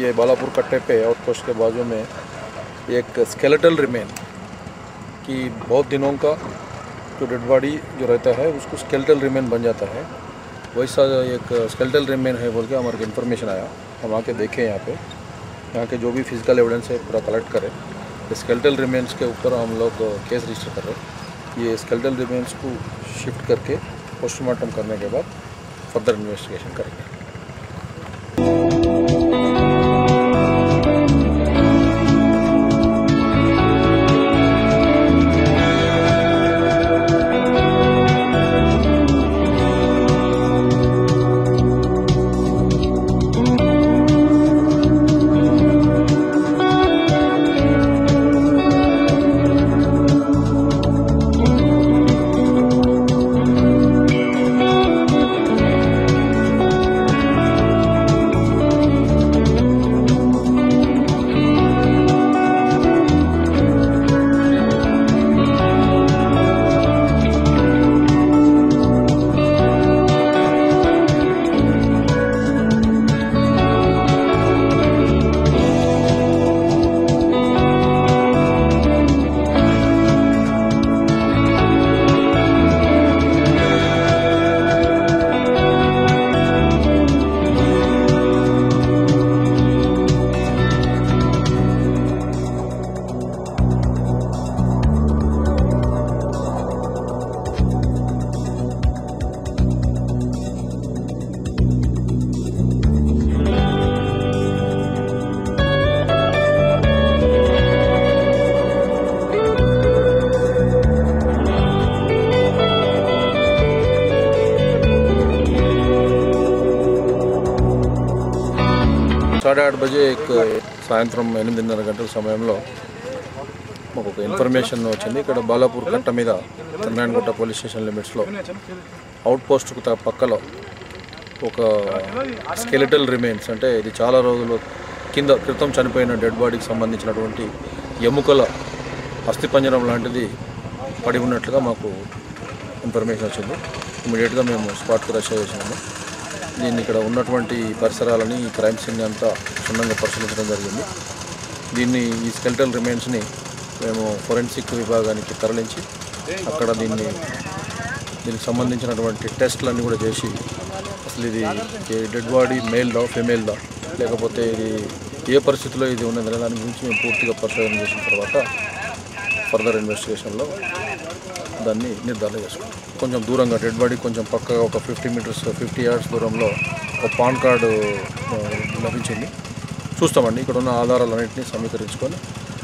ये बालापुर कट्टे पे आउटपोस्ट के बाजू में एक स्केलेटल रिमेन कि बहुत दिनों का जो डेड बॉडी जो रहता है उसको स्केलेटल रिमेन बन जाता है, वैसा एक स्केलेटल रिमेन है बोल के हमारे को इन्फॉर्मेशन आया। हम आके देखें यहाँ के जो भी फिजिकल एविडेंस है पूरा कलेक्ट करें। स्केलेटल रिमेन्स के ऊपर हम लोग केस रजिस्टर कर रहे हैं। ये स्केलेटल रिमेन्स को शिफ्ट करके पोस्टमार्टम करने के बाद फर्दर इन्वेस्टिगेशन करेंगे। साढ़े 8 बजे एक సాయంత్రం 8:30 గంటల సమయంలో మాకు ఒక ఇన్ఫర్మేషన్ వచ్చింది। ఇక్కడ బాలాపూర్ కట్ట మీద తన్నాయనగుట్ట పోలీస్ స్టేషన్ లిమిట్స్లో అవుట్ పోస్ట్కు పక్కలో ఒక స్కెలిటల్ రిమైన్స్ అంటే ఇది చాలా రోజులు క్రితం చనిపోయిన డెడ్ బాడీకి సంబంధించినటువంటి ఎముకల అస్థిపంజరం లాంటిది పడి ఉన్నట్లుగా మాకు ఇన్ఫర్మేషన్ వచ్చింది। ఇమీడియట్గా మేము స్పాట్కి రష్ చేసినాము। దీన్ని ఇక్కడ ఉన్నటువంటి పరిసరాలని క్రైమ్ సీన్ అంతా క్షుణ్ణంగా పరిశీలించడం జరిగింది। ఈ స్కెలిటల్ రిమైన్స్ని మేము ఫోరెన్సిక్ విభాగానికి తరలించి అక్కడ దీనికి సంబంధించినటువంటి టెస్ట్లన్నీ కూడా చేసి అసలు ఇది డెడ్ బాడీ మేల్దా ఫిమేల్దా లేకపోతే ఇది ఏ పరిస్థితిలో ఇది ఉన్నదనే దాని గురించి మేము పూర్తిగా పరిశోధన చేసిన తర్వాత ఫర్దర్ ఇన్వెస్టిగేషన్లో దాన్ని నిర్ధారణ చేసుకుంటాం। కొంచెం దూరంగా డెడ్ బాడీ కొంచెం పక్కగా ఒక 50 yards దూరంలో ఒక పాన్ కార్డు లభించింది। చూస్తామండి, ఇక్కడ ఉన్న ఆధారాలన్నింటినీ సమీకరించుకొని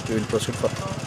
we will proceed further.